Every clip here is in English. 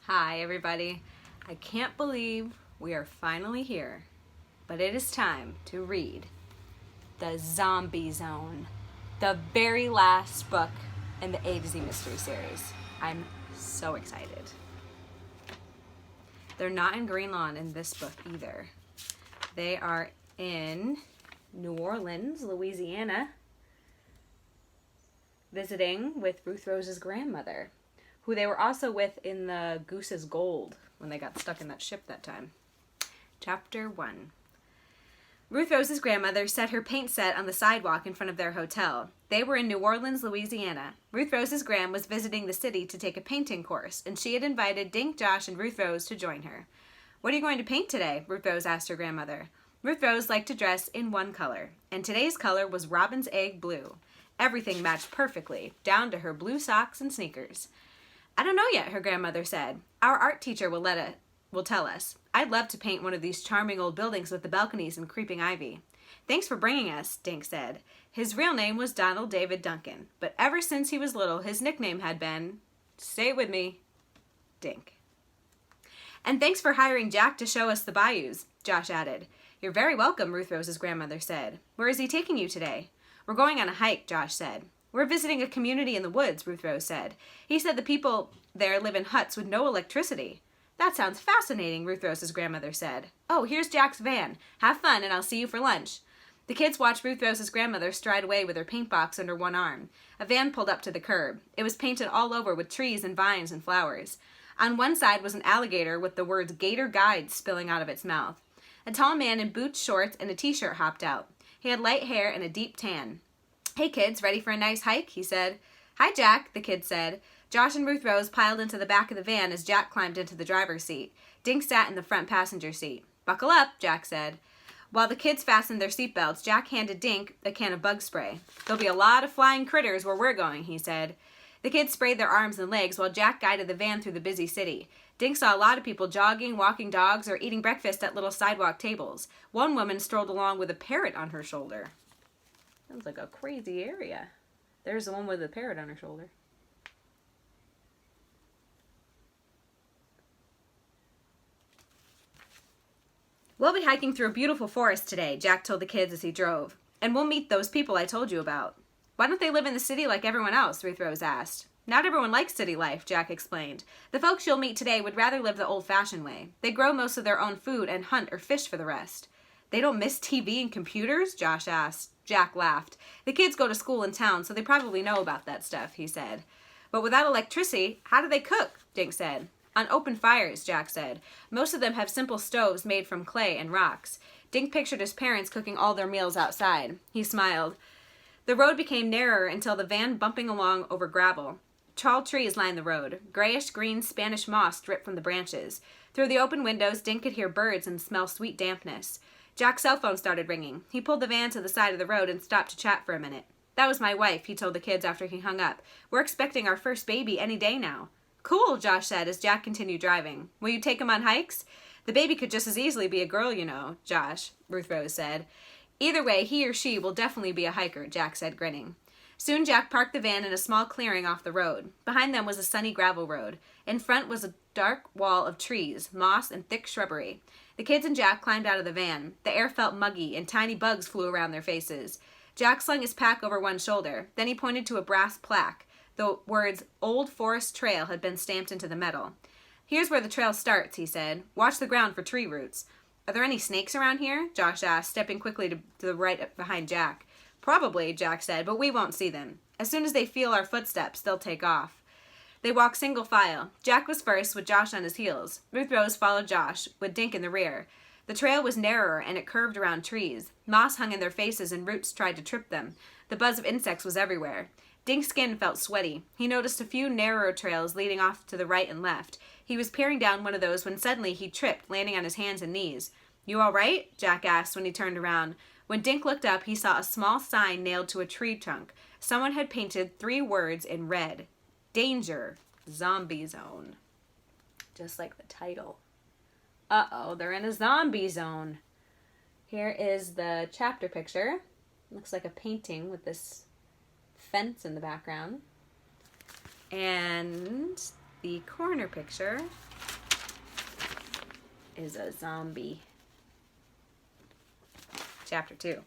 Hi everybody. I can't believe we are finally here, but it is time to read The Zombie Zone, the very last book in the A to Z mystery series. I'm so excited. They're not in Green Lawn in this book either. They are in New Orleans, Louisiana, visiting with Ruth Rose's grandmother, who they were also with in the Goose's Gold when they got stuck in that ship that time. Chapter 1. Ruth Rose's grandmother set her paint set on the sidewalk in front of their hotel. They were in New Orleans, Louisiana. Ruth Rose's gran was visiting the city to take a painting course, and she had invited Dink, Josh, and Ruth Rose to join her. "What are you going to paint today?" Ruth Rose asked her grandmother. Ruth Rose liked to dress in one color, and today's color was robin's egg blue. Everything matched perfectly, down to her blue socks and sneakers. "I don't know yet," her grandmother said. "Our art teacher will tell us. I'd love to paint one of these charming old buildings with the balconies and creeping ivy." "Thanks for bringing us," Dink said. His real name was Donald David Duncan, but ever since he was little, his nickname had been, say it with me, Dink. "And thanks for hiring Jack to show us the bayous," Josh added. "You're very welcome," Ruth Rose's grandmother said. "Where is he taking you today?" "We're going on a hike," Josh said. "We're visiting a community in the woods," Ruth Rose said. "He said the people there live in huts with no electricity." "That sounds fascinating," Ruth Rose's grandmother said. "Oh, here's Jack's van. Have fun, and I'll see you for lunch." The kids watched Ruth Rose's grandmother stride away with her paint box under one arm. A van pulled up to the curb. It was painted all over with trees and vines and flowers. On one side was an alligator with the words "Gator Guide" spilling out of its mouth. A tall man in boots, shorts, and a t-shirt hopped out. He had light hair and a deep tan. "Hey kids, ready for a nice hike?" he said. "Hi Jack," the kids said. Josh and Ruth Rose piled into the back of the van as Jack climbed into the driver's seat. Dink sat in the front passenger seat. "Buckle up," Jack said. While the kids fastened their seatbelts, Jack handed Dink a can of bug spray. "There'll be a lot of flying critters where we're going," he said. The kids sprayed their arms and legs while Jack guided the van through the busy city. Dink saw a lot of people jogging, walking dogs, or eating breakfast at little sidewalk tables. One woman strolled along with a parrot on her shoulder. Sounds like a crazy area. There's the one with the parrot on her shoulder. "We'll be hiking through a beautiful forest today," Jack told the kids as he drove. "And we'll meet those people I told you about." "Why don't they live in the city like everyone else?" Ruth Rose asked. "Not everyone likes city life," Jack explained. "The folks you'll meet today would rather live the old-fashioned way. They grow most of their own food and hunt or fish for the rest." "They don't miss TV and computers?" Josh asked. Jack laughed. "The kids go to school in town, so they probably know about that stuff," he said. "But without electricity, how do they cook?" Dink said. "On open fires," Jack said. "Most of them have simple stoves made from clay and rocks." Dink pictured his parents cooking all their meals outside. He smiled. The road became narrower until the van bumping along over gravel. Tall trees lined the road. Grayish-green Spanish moss dripped from the branches. Through the open windows, Dink could hear birds and smell sweet dampness. Jack's cell phone started ringing. He pulled the van to the side of the road and stopped to chat for a minute. "That was my wife," he told the kids after he hung up. "We're expecting our first baby any day now." "Cool," Josh said as Jack continued driving. "Will you take him on hikes?" "The baby could just as easily be a girl, you know, Josh," Ruth Rose said. "Either way, he or she will definitely be a hiker," Jack said, grinning. Soon Jack parked the van in a small clearing off the road. Behind them was a sunny gravel road. In front was a dark wall of trees, moss, and thick shrubbery. The kids and Jack climbed out of the van. The air felt muggy, and tiny bugs flew around their faces. Jack slung his pack over one shoulder. Then he pointed to a brass plaque. The words "Old Forest Trail" had been stamped into the metal. "Here's where the trail starts," he said. "Watch the ground for tree roots." "Are there any snakes around here?" Josh asked, stepping quickly to the right behind Jack. "Probably," Jack said, "but we won't see them. As soon as they feel our footsteps, they'll take off." They walked single file. Jack was first, with Josh on his heels. Ruth Rose followed Josh, with Dink in the rear. The trail was narrower, and it curved around trees. Moss hung in their faces, and roots tried to trip them. The buzz of insects was everywhere. Dink's skin felt sweaty. He noticed a few narrower trails leading off to the right and left. He was peering down one of those when suddenly he tripped, landing on his hands and knees. "You all right?" Jack asked when he turned around. When Dink looked up, he saw a small sign nailed to a tree trunk. Someone had painted 3 words in red. "Danger, Zombie Zone." Just like the title. Uh-oh, they're in a zombie zone. Here is the chapter picture. Looks like a painting with this fence in the background. And the corner picture is a zombie. Chapter 2.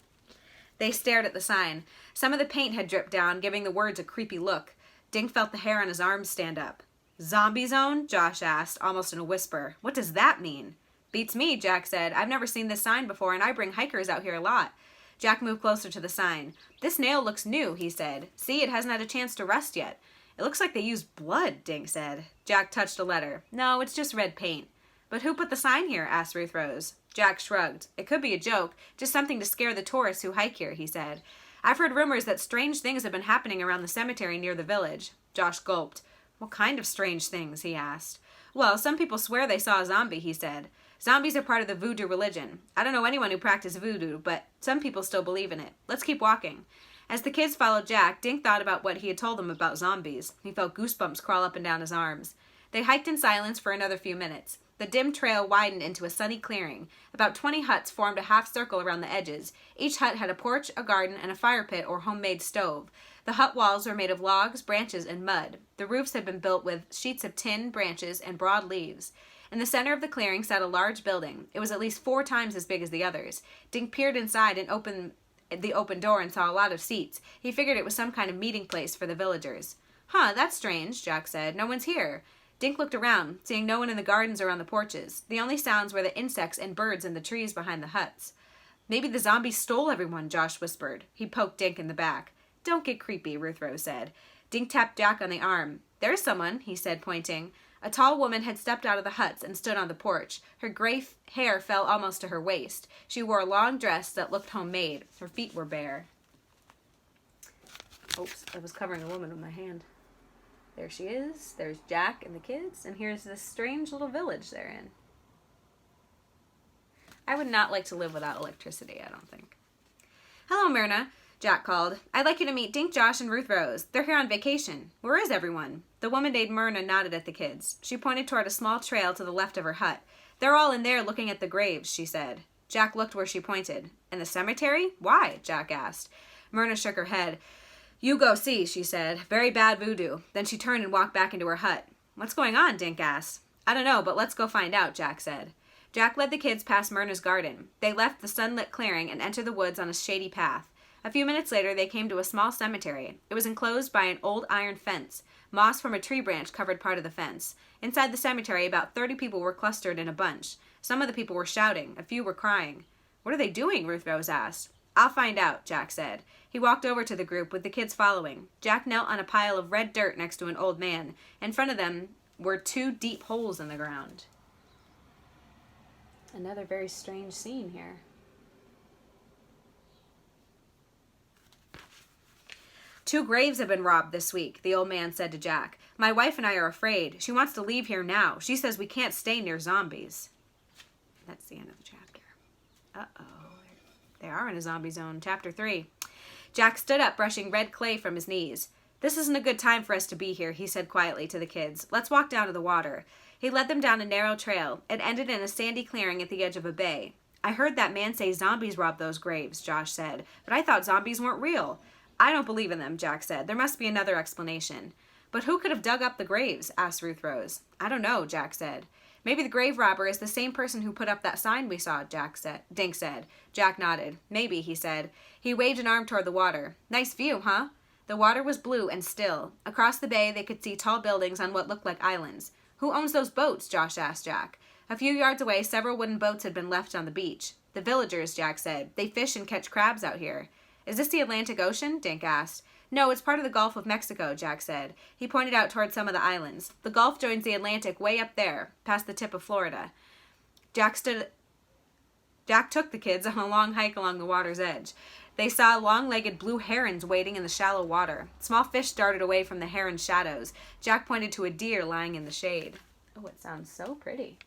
They stared at the sign. Some of the paint had dripped down, giving the words a creepy look. Dink felt the hair on his arms stand up. Zombie zone? Josh asked, almost in a whisper. What does that mean? Beats me, Jack said. I've never seen this sign before, and I bring hikers out here a lot. Jack moved closer to the sign. This nail looks new, he said. See, it hasn't had a chance to rust yet. It looks like they used blood, Dink said. Jack touched a letter. No, it's just red paint. But who put the sign here? Asked Ruth Rose. Jack shrugged. It could be a joke, just something to scare the tourists who hike here, he said. I've heard rumors that strange things have been happening around the cemetery near the village. Josh gulped. What kind of strange things? He asked. Well, some people swear they saw a zombie, he said. Zombies are part of the voodoo religion. I don't know anyone who practiced voodoo, but some people still believe in it. Let's keep walking. As the kids followed Jack, Dink thought about what he had told them about zombies. He felt goosebumps crawl up and down his arms. They hiked in silence for another few minutes. The dim trail widened into a sunny clearing. About 20 huts formed a half circle around the edges. Each hut had a porch, a garden, and a fire pit or homemade stove. The hut walls were made of logs, branches, and mud. The roofs had been built with sheets of tin, branches, and broad leaves. In the center of the clearing sat a large building. It was at least 4 times as big as the others. Dink peered inside and opened the open door and saw a lot of seats. He figured it was some kind of meeting place for the villagers. Huh, that's strange, Jack said. No one's here. Dink looked around, seeing no one in the gardens or on the porches. The only sounds were the insects and birds in the trees behind the huts. Maybe the zombies stole everyone, Josh whispered. He poked Dink in the back. Don't get creepy, Ruth Rose said. Dink tapped Jack on the arm. There's someone, he said, pointing. A tall woman had stepped out of the huts and stood on the porch. Her gray hair fell almost to her waist. She wore a long dress that looked homemade. Her feet were bare. Oops, I was covering a woman with my hand. There she is. There's Jack and the kids. And here's this strange little village they're in. I would not like to live without electricity, I don't think. Hello, Myrna, Jack called. I'd like you to meet Dink, Josh, and Ruth Rose. They're here on vacation. Where is everyone? The woman named Myrna nodded at the kids. She pointed toward a small trail to the left of her hut. They're all in there looking at the graves, she said. Jack looked where she pointed. In the cemetery? Why? Jack asked. Myrna shook her head. You go see, she said. Very bad voodoo. Then she turned and walked back into her hut. What's going on? Dink asked. I don't know, but let's go find out, Jack said. Jack led the kids past Myrna's garden. They left the sunlit clearing and entered the woods on a shady path. A few minutes later, they came to a small cemetery. It was enclosed by an old iron fence. Moss from a tree branch covered part of the fence. Inside the cemetery, about 30 people were clustered in a bunch. Some of the people were shouting. A few were crying. What are they doing? Ruth Rose asked. I'll find out, Jack said. He walked over to the group with the kids following. Jack knelt on a pile of red dirt next to an old man. In front of them were 2 deep holes in the ground. Another very strange scene here. Two graves have been robbed this week, the old man said to Jack. My wife and I are afraid. She wants to leave here now. She says we can't stay near zombies. That's the end of the chapter. Uh-oh. They are in a zombie zone. Chapter 3. Jack stood up, brushing red clay from his knees. This isn't a good time for us to be here, he said quietly to the kids. Let's walk down to the water. He led them down a narrow trail. It ended in a sandy clearing at the edge of a bay. I heard that man say zombies robbed those graves, Josh said, but I thought zombies weren't real. I don't believe in them, Jack said. There must be another explanation. But who could have dug up the graves? Asked Ruth Rose. I don't know, Jack said. Maybe the grave robber is the same person who put up that sign we saw, Dink said. Jack nodded. Maybe, he said. He waved an arm toward the water. Nice view, huh? The water was blue and still. Across the bay, they could see tall buildings on what looked like islands. Who owns those boats? Josh asked Jack. A few yards away, several wooden boats had been left on the beach. The villagers, Jack said. They fish and catch crabs out here. Is this the Atlantic Ocean? Dink asked. No, it's part of the Gulf of Mexico, Jack said. He pointed out toward some of the islands. The Gulf joins the Atlantic way up there, past the tip of Florida. Jack took the kids on a long hike along the water's edge. They saw long-legged blue herons wading in the shallow water. Small fish darted away from the heron's shadows. Jack pointed to a deer lying in the shade. Oh, it sounds so pretty.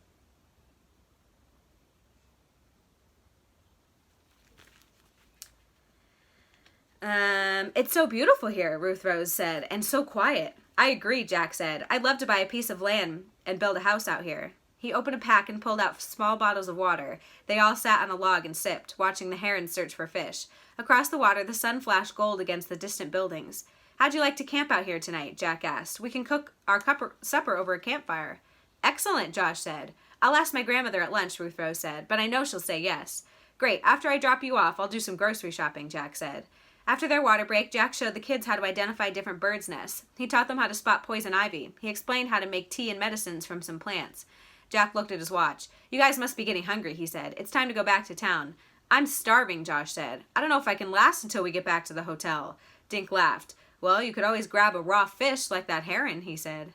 It's so beautiful here, Ruth Rose said, and so quiet. I agree, Jack said. I'd love to buy a piece of land and build a house out here. He opened a pack and pulled out small bottles of water. They all sat on a log and sipped, watching the herons search for fish. Across the water, the sun flashed gold against the distant buildings. How'd you like to camp out here tonight? Jack asked. We can cook our supper over a campfire. Excellent, Josh said. I'll ask my grandmother at lunch, Ruth Rose said, but I know she'll say yes. Great, after I drop you off, I'll do some grocery shopping, Jack said. After their water break, Jack showed the kids how to identify different birds' nests. He taught them how to spot poison ivy. He explained how to make tea and medicines from some plants. Jack looked at his watch. You guys must be getting hungry, he said. It's time to go back to town. I'm starving, Josh said. I don't know if I can last until we get back to the hotel. Dink laughed. Well, you could always grab a raw fish like that heron, he said.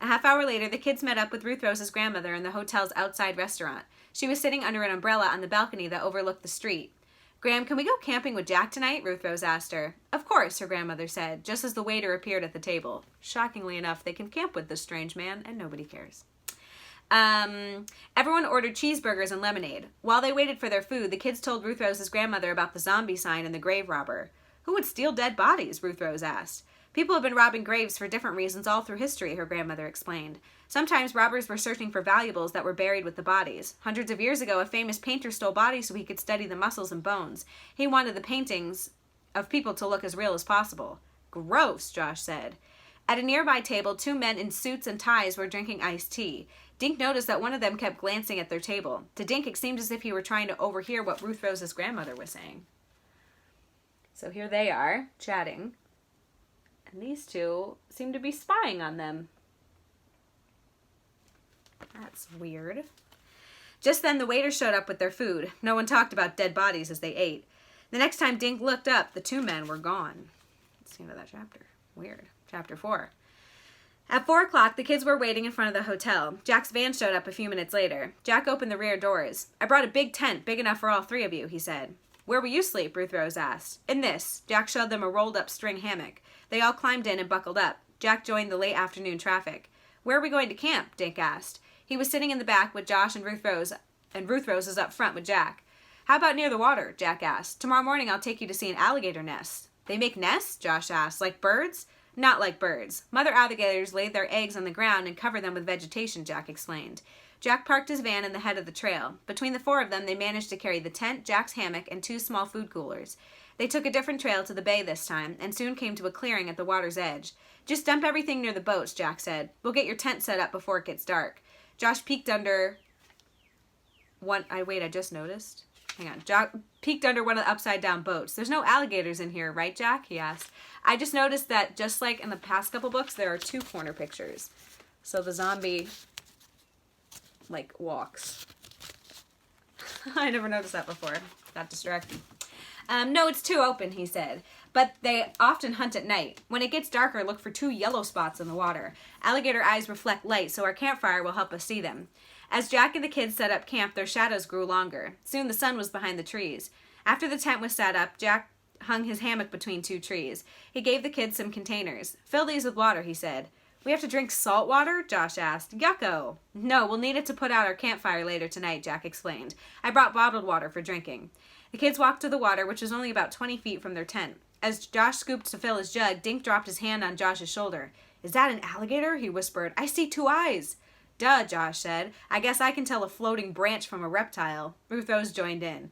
A half hour later, the kids met up with Ruth Rose's grandmother in the hotel's outside restaurant. She was sitting under an umbrella on the balcony that overlooked the street. Gram, can we go camping with Jack tonight? Ruth Rose asked her. Of course, her grandmother said, just as the waiter appeared at the table. Shockingly enough, they can camp with this strange man, and nobody cares. Everyone ordered cheeseburgers and lemonade. While they waited for their food, the kids told Ruth Rose's grandmother about the zombie sign and the grave robber. Who would steal dead bodies? Ruth Rose asked. People have been robbing graves for different reasons all through history, her grandmother explained. Sometimes robbers were searching for valuables that were buried with the bodies. Hundreds of years ago, a famous painter stole bodies so he could study the muscles and bones. He wanted the paintings of people to look as real as possible. Gross, Josh said. At a nearby table, two men in suits and ties were drinking iced tea. Dink noticed that one of them kept glancing at their table. To Dink, it seemed as if he were trying to overhear what Ruth Rose's grandmother was saying. So here they are, chatting. And these two seem to be spying on them. That's weird. Just then, the waiter showed up with their food. No one talked about dead bodies as they ate. The next time Dink looked up, the two men were gone. That's the end of that chapter. Weird. Chapter 4. At 4 o'clock, the kids were waiting in front of the hotel. Jack's van showed up a few minutes later. Jack opened the rear doors. I brought a big tent, big enough for all 3 of you, he said. Where will you sleep? Ruth Rose asked. In this. Jack showed them a rolled-up string hammock. They all climbed in and buckled up. Jack joined the late afternoon traffic. Where are we going to camp? Dink asked. He was sitting in the back with Josh and Ruth Rose was up front with Jack. How about near the water? Jack asked. Tomorrow morning I'll take you to see an alligator nest. They make nests? Josh asked. Like birds? Not like birds. Mother alligators laid their eggs on the ground and cover them with vegetation, Jack explained. Jack parked his van in the head of the trail. Between the 4 of them, they managed to carry the tent, Jack's hammock, and 2 small food coolers. They took a different trail to the bay this time, and soon came to a clearing at the water's edge. Just dump everything near the boats, Jack said. We'll get your tent set up before it gets dark. Josh peeked under one... I just noticed. Hang on. Jack peeked under one of the upside-down boats. There's no alligators in here, right, Jack? He asked. I just noticed that, just like in the past couple books, there are 2 corner pictures. So the zombie, like, walks. I never noticed that before. Got distracted. No, it's too open, he said. But they often hunt at night. When it gets darker, look for 2 yellow spots in the water. Alligator eyes reflect light, so our campfire will help us see them. As Jack and the kids set up camp, their shadows grew longer. Soon the sun was behind the trees. After the tent was set up, Jack hung his hammock between 2 trees. He gave the kids some containers. Fill these with water, he said. We have to drink salt water? Josh asked. Yucko. No, we'll need it to put out our campfire later tonight, Jack explained. I brought bottled water for drinking. The kids walked to the water, which was only about 20 feet from their tent. As Josh scooped to fill his jug, Dink dropped his hand on Josh's shoulder. Is that an alligator? He whispered. I see 2 eyes. Duh, Josh said. I guess I can tell a floating branch from a reptile. Ruth Rose joined in.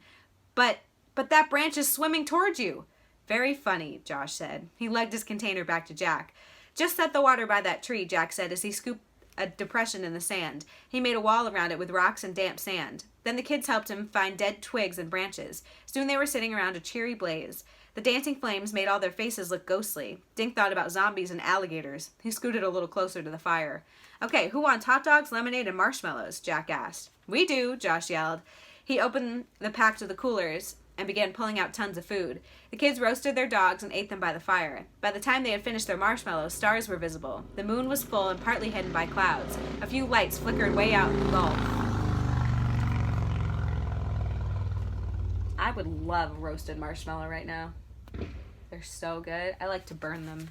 But that branch is swimming towards you. Very funny, Josh said. He lugged his container back to Jack. Just set the water by that tree, Jack said as he scooped a depression in the sand. He made a wall around it with rocks and damp sand. Then the kids helped him find dead twigs and branches. Soon they were sitting around a cheery blaze. The dancing flames made all their faces look ghostly. Dink thought about zombies and alligators. He scooted a little closer to the fire. Okay, who wants hot dogs, lemonade, and marshmallows? Jack asked. We do, Josh yelled. He opened the pack to the coolers and began pulling out tons of food. The kids roasted their dogs and ate them by the fire. By the time they had finished their marshmallows, stars were visible. The moon was full and partly hidden by clouds. A few lights flickered way out in the gulf. I would love roasted marshmallow right now. They're so good. I like to burn them.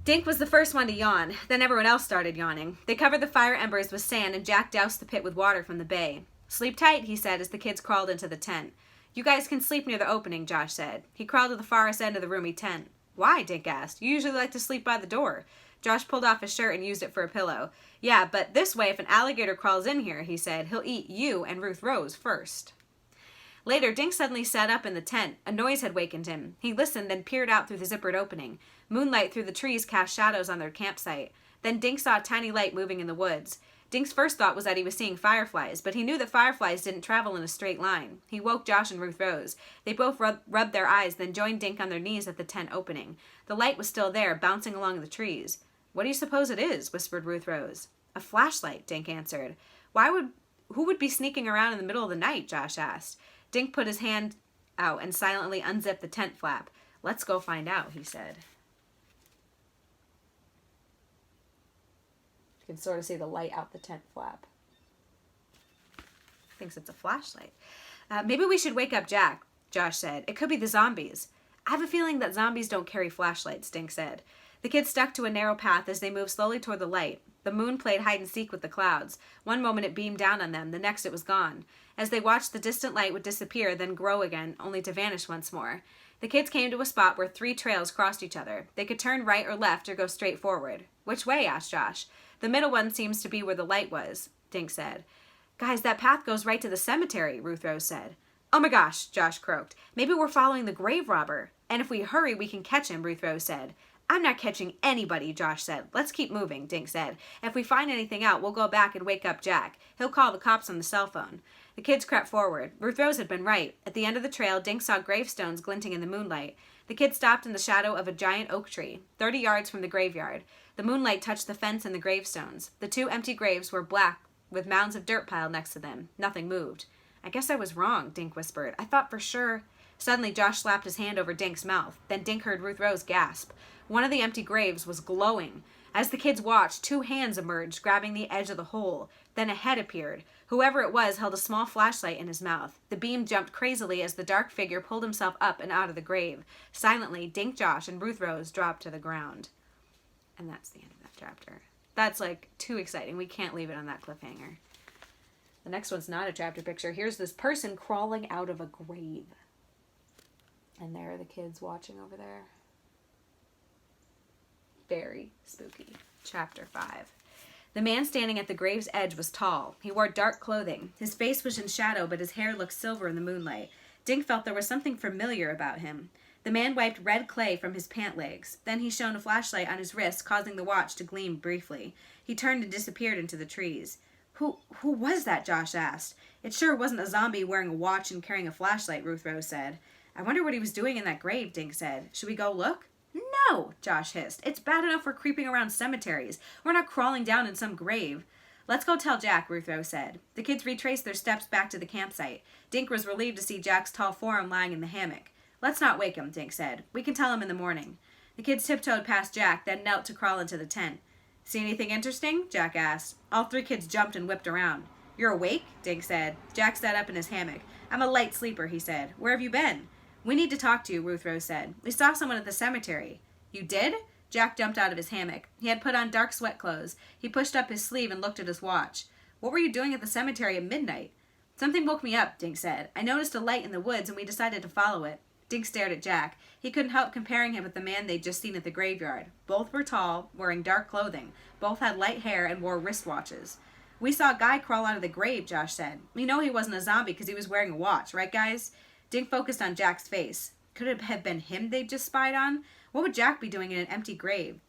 Dink was the first one to yawn. Then everyone else started yawning. They covered the fire embers with sand, and Jack doused the pit with water from the bay. Sleep tight, he said as the kids crawled into the tent. You guys can sleep near the opening, Josh said. He crawled to the farthest end of the roomy tent. Why? Dink asked. You usually like to sleep by the door. Josh pulled off his shirt and used it for a pillow. Yeah, but this way, if an alligator crawls in here, he said, he'll eat you and Ruth Rose first. Later, Dink suddenly sat up in the tent. A noise had wakened him. He listened, then peered out through the zippered opening. Moonlight through the trees cast shadows on their campsite. Then Dink saw a tiny light moving in the woods. Dink's first thought was that he was seeing fireflies, but he knew that fireflies didn't travel in a straight line. He woke Josh and Ruth Rose. They both rubbed their eyes, then joined Dink on their knees at the tent opening. The light was still there, bouncing along the trees. "What do you suppose it is?" whispered Ruth Rose. "A flashlight," Dink answered. Who would be sneaking around in the middle of the night?" Josh asked. Dink put his hand out and silently unzipped the tent flap. "Let's go find out," he said. You can sort of see the light out the tent flap. Thinks it's a flashlight. "Maybe we should wake up Jack," Josh said. "It could be the zombies." "I have a feeling that zombies don't carry flashlights," Dink said. The kids stuck to a narrow path as they moved slowly toward the light. The moon played hide-and-seek with the clouds. One moment it beamed down on them, the next it was gone. As they watched, the distant light would disappear, then grow again, only to vanish once more. The kids came to a spot where 3 trails crossed each other. They could turn right or left or go straight forward. "Which way?" asked Josh. "The middle one seems to be where the light was," Dink said. "Guys, that path goes right to the cemetery," Ruth Rose said. "Oh my gosh," Josh croaked. "Maybe we're following the grave robber. And if we hurry, we can catch him," Ruth Rose said. "I'm not catching anybody," Josh said. "Let's keep moving," Dink said. "If we find anything out, we'll go back and wake up Jack. He'll call the cops on the cell phone." The kids crept forward. Ruth Rose had been right. At the end of the trail, Dink saw gravestones glinting in the moonlight. The kids stopped in the shadow of a giant oak tree, 30 yards from the graveyard. The moonlight touched the fence and the gravestones. The 2 empty graves were black, with mounds of dirt piled next to them. Nothing moved. "I guess I was wrong," Dink whispered. "I thought for sure—" Suddenly, Josh slapped his hand over Dink's mouth. Then Dink heard Ruth Rose gasp. One of the empty graves was glowing. As the kids watched, 2 hands emerged, grabbing the edge of the hole. Then a head appeared. Whoever it was held a small flashlight in his mouth. The beam jumped crazily as the dark figure pulled himself up and out of the grave. Silently, Dink, Josh, and Ruth Rose dropped to the ground. And that's the end of that chapter. That's like too exciting. We can't leave it on that cliffhanger. The next one's not a chapter picture. Here's this person crawling out of a grave. And there are the kids watching over there. Very spooky. Chapter 5. The man standing at the grave's edge was tall. He wore dark clothing. His face was in shadow, but his hair looked silver in the moonlight. Dink felt there was something familiar about him. The man wiped red clay from his pant legs. Then he shone a flashlight on his wrist, causing the watch to gleam briefly. He turned and disappeared into the trees. Who was that?" Josh asked. "It sure wasn't a zombie wearing a watch and carrying a flashlight," Ruth Rose said. "I wonder what he was doing in that grave," Dink said. "Should we go look?" "No," Josh hissed. "It's bad enough we're creeping around cemeteries. We're not crawling down in some grave." "Let's go tell Jack," Ruth Rose said. The kids retraced their steps back to the campsite. Dink was relieved to see Jack's tall form lying in the hammock. "Let's not wake him," Dink said. "We can tell him in the morning." The kids tiptoed past Jack, then knelt to crawl into the tent. "See anything interesting?" Jack asked. All 3 kids jumped and whipped around. "You're awake?" Dink said. Jack sat up in his hammock. "I'm a light sleeper," he said. "Where have you been?" "We need to talk to you," Ruth Rose said. "We saw someone at the cemetery." "You did?" Jack jumped out of his hammock. He had put on dark sweat clothes. He pushed up his sleeve and looked at his watch. "What were you doing at the cemetery at midnight?" "Something woke me up," Dink said. "I noticed a light in the woods and we decided to follow it." Dink stared at Jack. He couldn't help comparing him with the man they'd just seen at the graveyard. Both were tall, wearing dark clothing. Both had light hair and wore wristwatches. "We saw a guy crawl out of the grave," Josh said. "We know he wasn't a zombie because he was wearing a watch, right guys?" Dink focused on Jack's face. Could it have been him they'd just spied on? What would Jack be doing in an empty grave?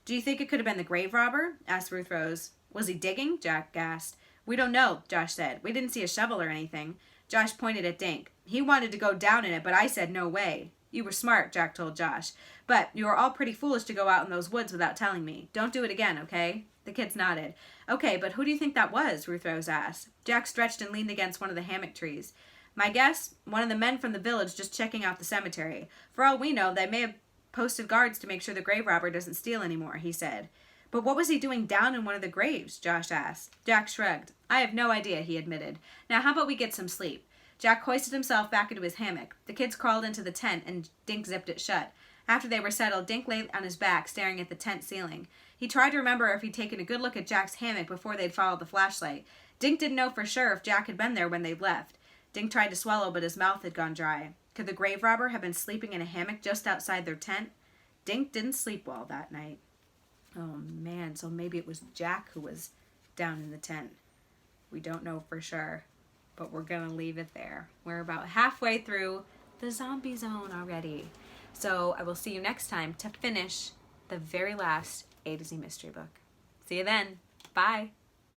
"Do you think it could have been the grave robber?" asked Ruth Rose. "Was he digging?" Jack asked. "We don't know," Josh said. "We didn't see a shovel or anything." Josh pointed at Dink. "He wanted to go down in it, but I said no way." "You were smart," Jack told Josh. "But you were all pretty foolish to go out in those woods without telling me. Don't do it again, okay?" The kids nodded. "Okay, but who do you think that was?" Ruth Rose asked. Jack stretched and leaned against one of the hammock trees. "My guess? One of the men from the village just checking out the cemetery. For all we know, they may have posted guards to make sure the grave robber doesn't steal anymore," he said. "But what was he doing down in one of the graves?" Josh asked. Jack shrugged. "I have no idea," he admitted. "Now how about we get some sleep?" Jack hoisted himself back into his hammock. The kids crawled into the tent and Dink zipped it shut. After they were settled, Dink lay on his back, staring at the tent ceiling. He tried to remember if he'd taken a good look at Jack's hammock before they'd followed the flashlight. Dink didn't know for sure if Jack had been there when they'd left. Dink tried to swallow, but his mouth had gone dry. Could the grave robber have been sleeping in a hammock just outside their tent? Dink didn't sleep well that night. Oh man, so maybe it was Jack who was down in the tent. We don't know for sure, but we're gonna leave it there. We're about halfway through the zombie zone already. So I will see you next time to finish the very last A to Z mystery book. See you then. Bye.